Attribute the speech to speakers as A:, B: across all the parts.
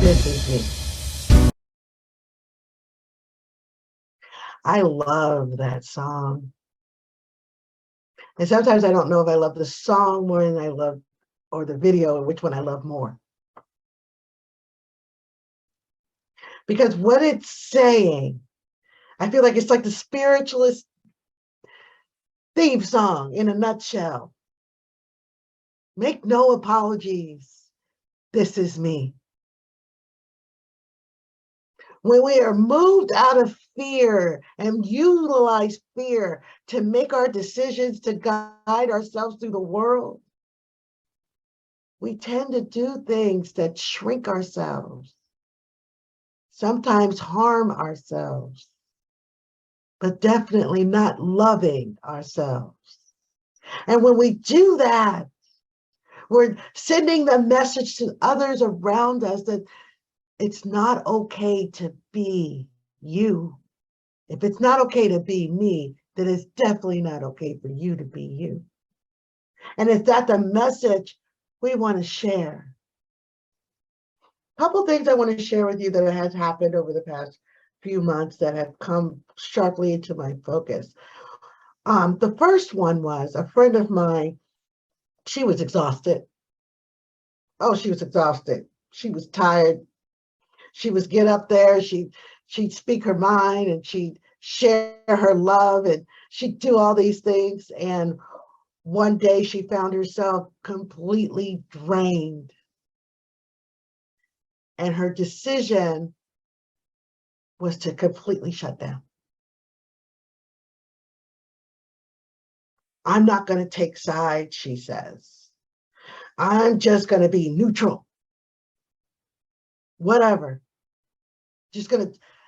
A: This is me. I love that song. And sometimes I don't know if I love the song more than I love, or the video, or which one I love more. Because what it's saying, I feel like it's like the spiritualist theme song in a nutshell. Make no apologies. This is me. When we are moved out of fear and utilize fear to make our decisions to guide ourselves through the world, we tend to do things that shrink ourselves, sometimes harm ourselves, but definitely not loving ourselves. And when we do that, we're sending the message to others around us that it's not okay to be you. If it's not okay to be me, then it's definitely not okay for you to be you. And is that the message we want to share? A couple things I want to share with you that has happened over the past few months that have come sharply into my focus. The first one was a friend of mine. She was exhausted. Oh, she was exhausted. She was tired. She was get up there. She'd speak her mind, and she'd share her love, and she'd do all these things. And one day she found herself completely drained. And her decision was to completely shut down. I'm not going to take sides, she says. I'm just going to be neutral. Whatever.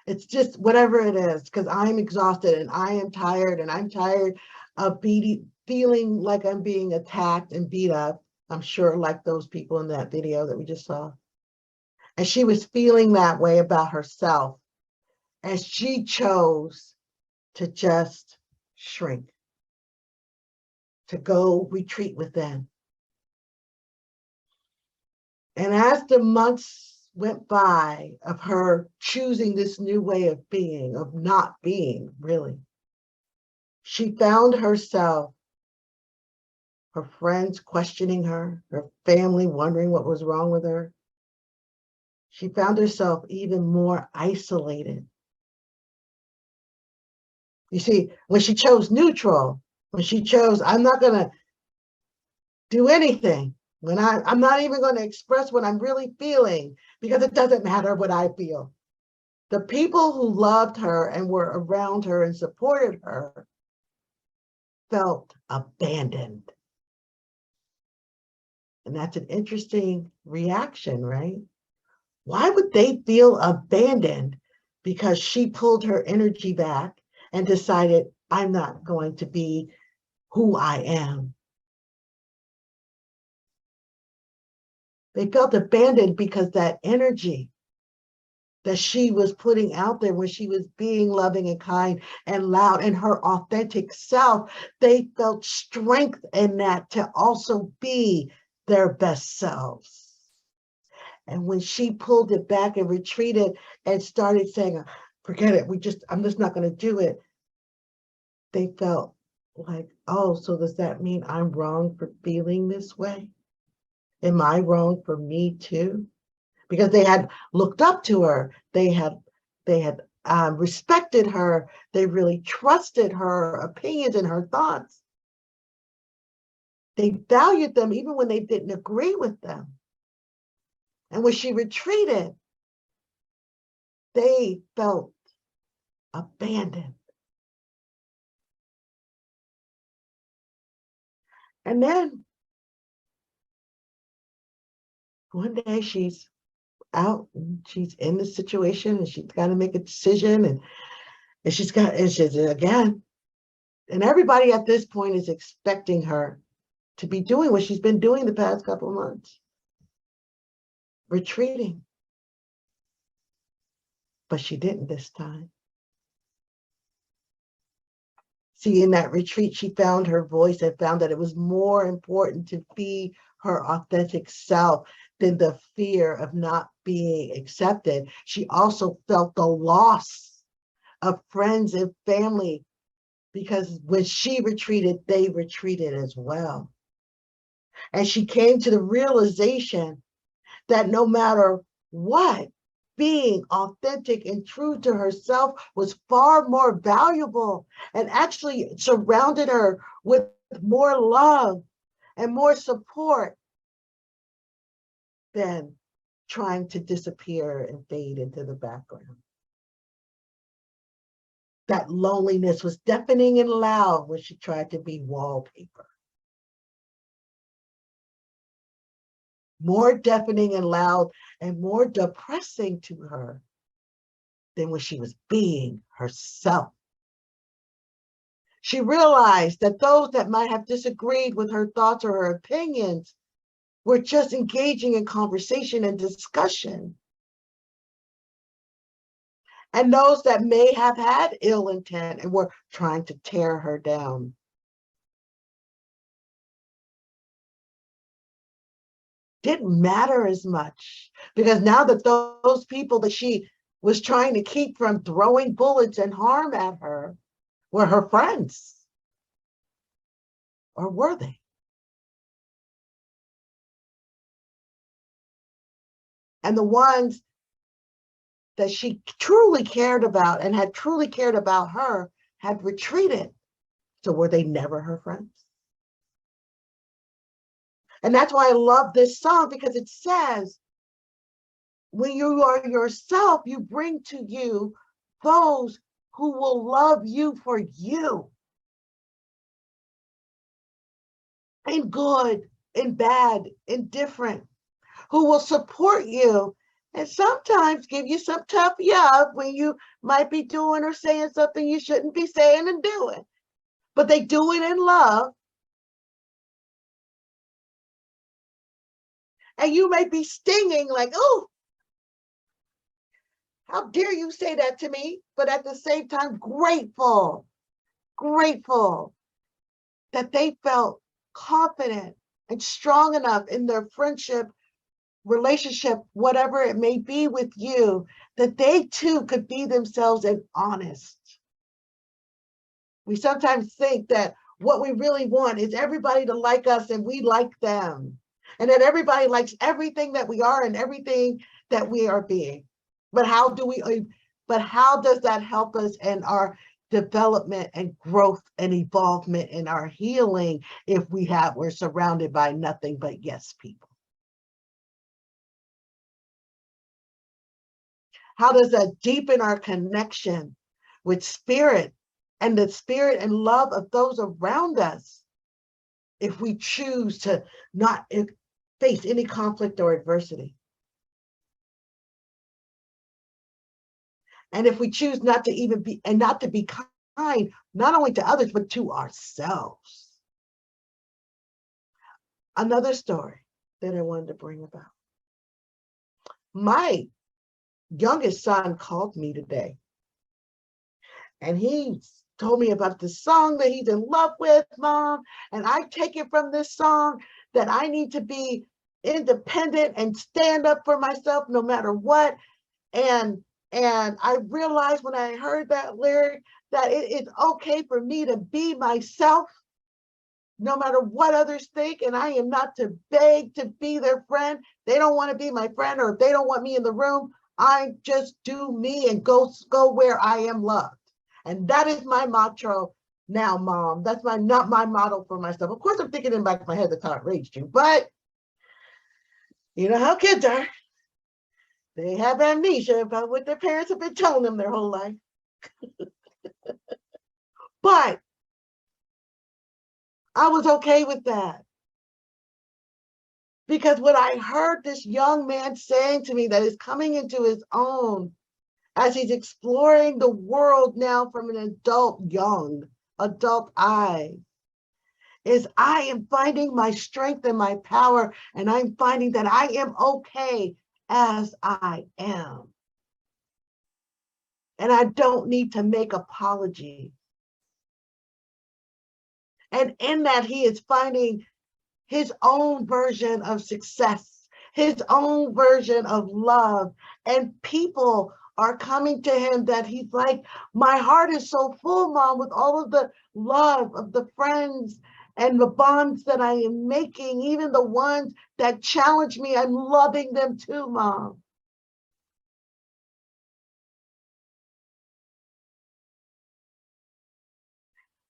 A: It's just whatever it is, because I'm exhausted and I am tired, and I'm tired of feeling like I'm being attacked and beat up. I'm sure, like those people in that video that we just saw. And she was feeling that way about herself, and she chose to just shrink, to go retreat within. And as the months went by of her choosing this new way of being, of not being really, she found herself, her friends questioning her family wondering what was wrong with her. She found herself even more isolated. You see, when she chose neutral, when she chose, I'm not going to do anything, when I'm not even going to express what I'm really feeling, because it doesn't matter what I feel. The people who loved her and were around her and supported her felt abandoned. And that's an interesting reaction, right? Why would they feel abandoned? Because she pulled her energy back and decided, I'm not going to be who I am. They felt abandoned because that energy that she was putting out there when she was being loving and kind and loud and her authentic self, they felt strength in that to also be their best selves. And when she pulled it back and retreated and started saying, forget it, I'm just not going to do it, they felt like, oh, so does that mean I'm wrong for feeling this way? Am I wrong for me too? Because they had looked up to her, they had respected her, they really trusted her opinions and her thoughts. They valued them even when they didn't agree with them. And when she retreated, they felt abandoned. And then one day she's out and she's in the situation and she's got to make a decision, and she's again, and everybody at this point is expecting her to be doing what she's been doing the past couple of months, retreating. But she didn't this time. See, in that retreat, she found her voice and found that it was more important to be her authentic self than the fear of not being accepted. She also felt the loss of friends and family, because when she retreated, they retreated as well. And she came to the realization that no matter what, being authentic and true to herself was far more valuable, and actually surrounded her with more love and more support than trying to disappear and fade into the background. That loneliness was deafening and loud when she tried to be wallpaper. More deafening and loud and more depressing to her than when she was being herself. She realized that those that might have disagreed with her thoughts or her opinions were just engaging in conversation and discussion. And those that may have had ill intent and were trying to tear her down. Didn't matter as much, because now that those people that she was trying to keep from throwing bullets and harm at her were her friends. Or were they? And the ones that she truly cared about and had truly cared about her had retreated. So were they never her friends? And that's why I love this song, because it says, when you are yourself, you bring to you those who will love you for you, in good, in bad, in different, who will support you and sometimes give you some tough yuck when you might be doing or saying something you shouldn't be saying and doing. But they do it in love. And you may be stinging like, oh, how dare you say that to me? But at the same time, grateful that they felt confident and strong enough in their friendship, relationship, whatever it may be with you, that they too could be themselves and honest. We sometimes think that what we really want is everybody to like us and we like them, and that everybody likes everything that we are and everything that we are being. But how does that help us in our development and growth and evolvement in our healing if we're surrounded by nothing but yes people? How does that deepen our connection with spirit and the spirit and love of those around us if we choose to not face any conflict or adversity? And if we choose not to even be, and not to be kind, not only to others, but to ourselves. Another story that I wanted to bring about. My youngest son called me today, and he told me about the song that he's in love with, Mom. And I take it from this song that I need to be independent and stand up for myself no matter what. And I realized when I heard that lyric that it is okay for me to be myself no matter what others think, and I am not to beg to be their friend. They don't want to be my friend, or if they don't want me in the room, I just do me and go where I am loved. And that is my motto now, Mom. That's not my motto for myself. Of course, I'm thinking in the back of my head that's how it raised you, but you know how kids are. They have amnesia about what their parents have been telling them their whole life. But I was okay with that. Because what I heard this young man saying to me that is coming into his own as he's exploring the world now from an young adult eye, is I am finding my strength and my power, and I'm finding that I am okay as I am. And I don't need to make apologies. And in that, he is finding his own version of success, his own version of love. And people are coming to him that he's like, my heart is so full, Mom, with all of the love of the friends and the bonds that I am making, even the ones that challenge me, I'm loving them too, Mom.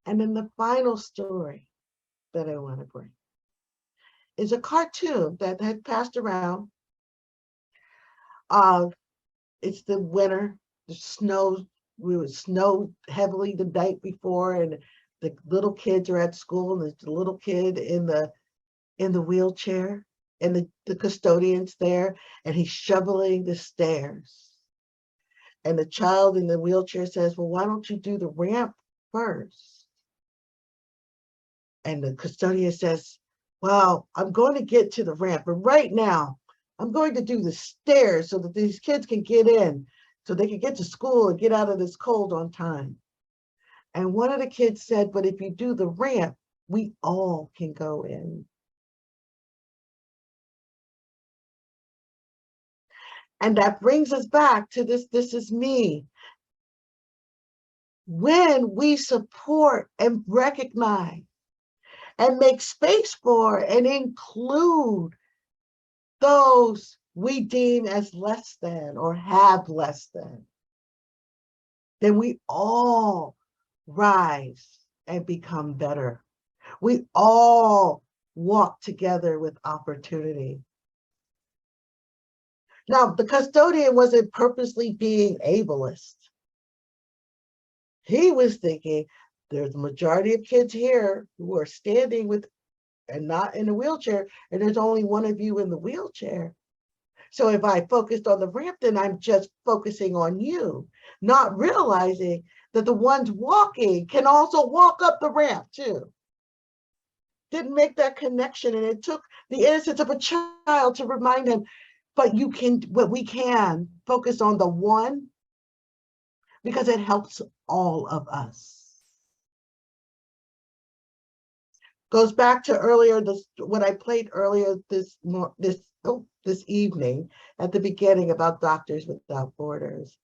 A: And then the final story that I want to bring is a cartoon that had passed around. It's the winter, the snow, we would snow heavily the night before, and the little kids are at school, and there's the little kid in the wheelchair, and the custodian's there, and he's shoveling the stairs. And the child in the wheelchair says, well, why don't you do the ramp first? And the custodian says, well, I'm going to get to the ramp, but right now I'm going to do the stairs so that these kids can get in, so they can get to school and get out of this cold on time. And one of the kids said, but if you do the ramp, we all can go in. And that brings us back to this is me. When we support and recognize and make space for and include those we deem as less than or have less than, then we all rise and become better. We all walk together with opportunity. Now, the custodian wasn't purposely being ableist. He was thinking, there's a majority of kids here who are standing with and not in a wheelchair, and there's only one of you in the wheelchair. So if I focused on the ramp, then I'm just focusing on you, not realizing that the ones walking can also walk up the ramp too. Didn't make that connection, and it took the innocence of a child to remind him, but we can focus on the one, because it helps all of us. Goes back to earlier, what I played earlier this evening at the beginning about Doctors Without Borders,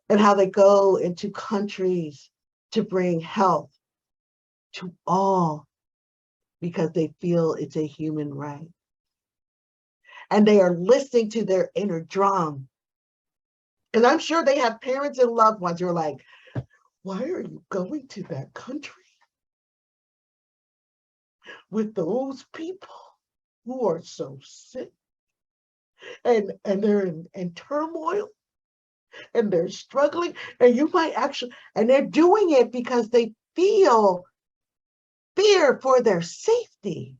A: and how they go into countries to bring health to all because they feel it's a human right. And they are listening to their inner drum. Because I'm sure they have parents and loved ones who are like, why are you going to that country with those people who are so sick and they're in turmoil and they're struggling, and you might actually, and they're doing it because they feel fear for their safety,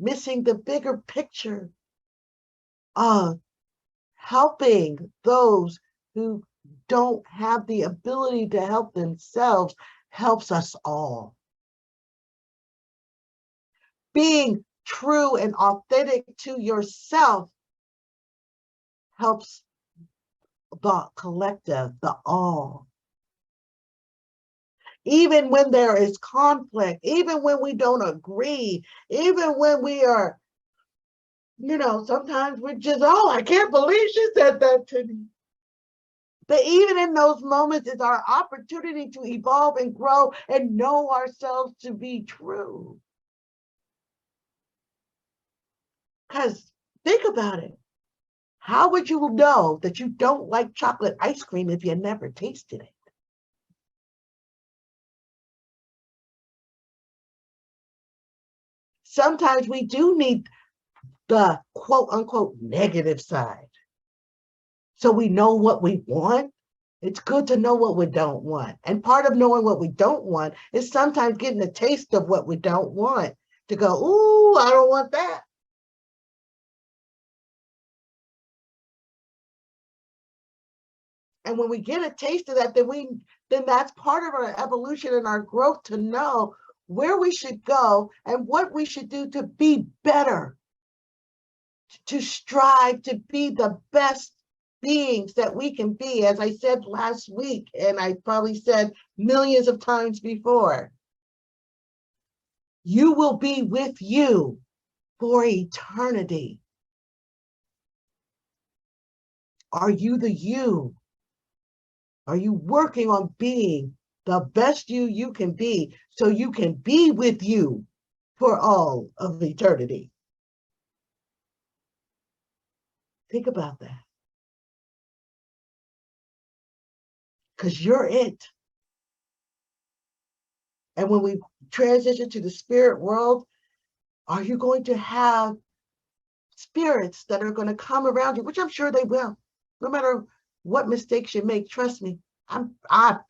A: missing the bigger picture of helping those who don't have the ability to help themselves helps us all. Being true and authentic to yourself helps the collective, the all. Even when there is conflict, even when we don't agree, even when we are, sometimes we're just, oh, I can't believe she said that to me. But even in those moments, it's our opportunity to evolve and grow and know ourselves to be true. Because think about it. How would you know that you don't like chocolate ice cream if you never tasted it? Sometimes we do need the quote unquote negative side. So we know what we want. It's good to know what we don't want. And part of knowing what we don't want is sometimes getting a taste of what we don't want to go, ooh, I don't want that. And when we get a taste of that, then that's part of our evolution and our growth to know where we should go and what we should do to be better, to strive to be the best beings that we can be. As I said last week, and I probably said millions of times before, you will be with you for eternity. Are you the you? Are you working on being the best you can be so you can be with you for all of eternity? Think about that. Because you're it. And when we transition to the spirit world, are you going to have spirits that are going to come around you, which I'm sure they will, no matter what mistakes you make? Trust me, I'm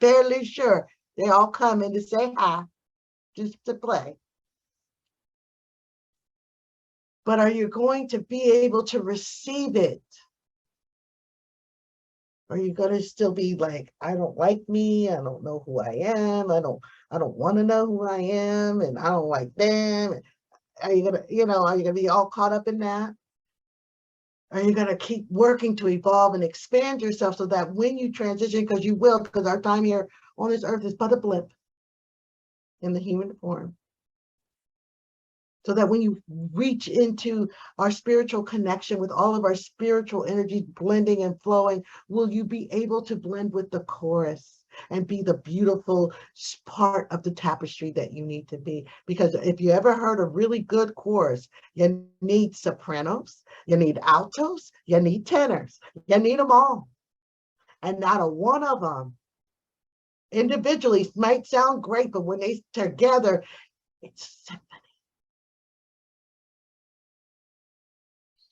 A: fairly sure they all come in to say hi, just to play. But are you going to be able to receive it? Are you going to still be like, I don't like me, I don't know who I am, I don't want to know who I am, and I don't like them? Are you gonna, are you gonna be all caught up in that? Are you gonna keep working to evolve and expand yourself so that when you transition, because you will, because our time here on this earth is but a blip in the human form, so that when you reach into our spiritual connection with all of our spiritual energies blending and flowing, will you be able to blend with the chorus and be the beautiful part of the tapestry that you need to be? Because if you ever heard a really good chorus, you need sopranos, you need altos, you need tenors, you need them all. And not a one of them individually might sound great, but when they together, it's symphony.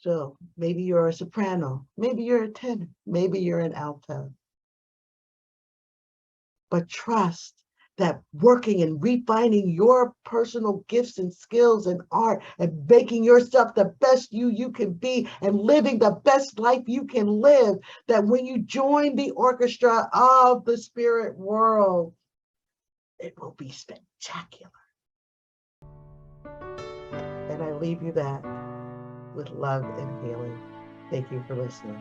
A: So maybe you're a soprano, maybe you're a tenor, maybe you're an alto. But trust that working and refining your personal gifts and skills and art and making yourself the best you can be and living the best life you can live, that when you join the orchestra of the spirit world, it will be spectacular. And I leave you that with love and healing. Thank you for listening.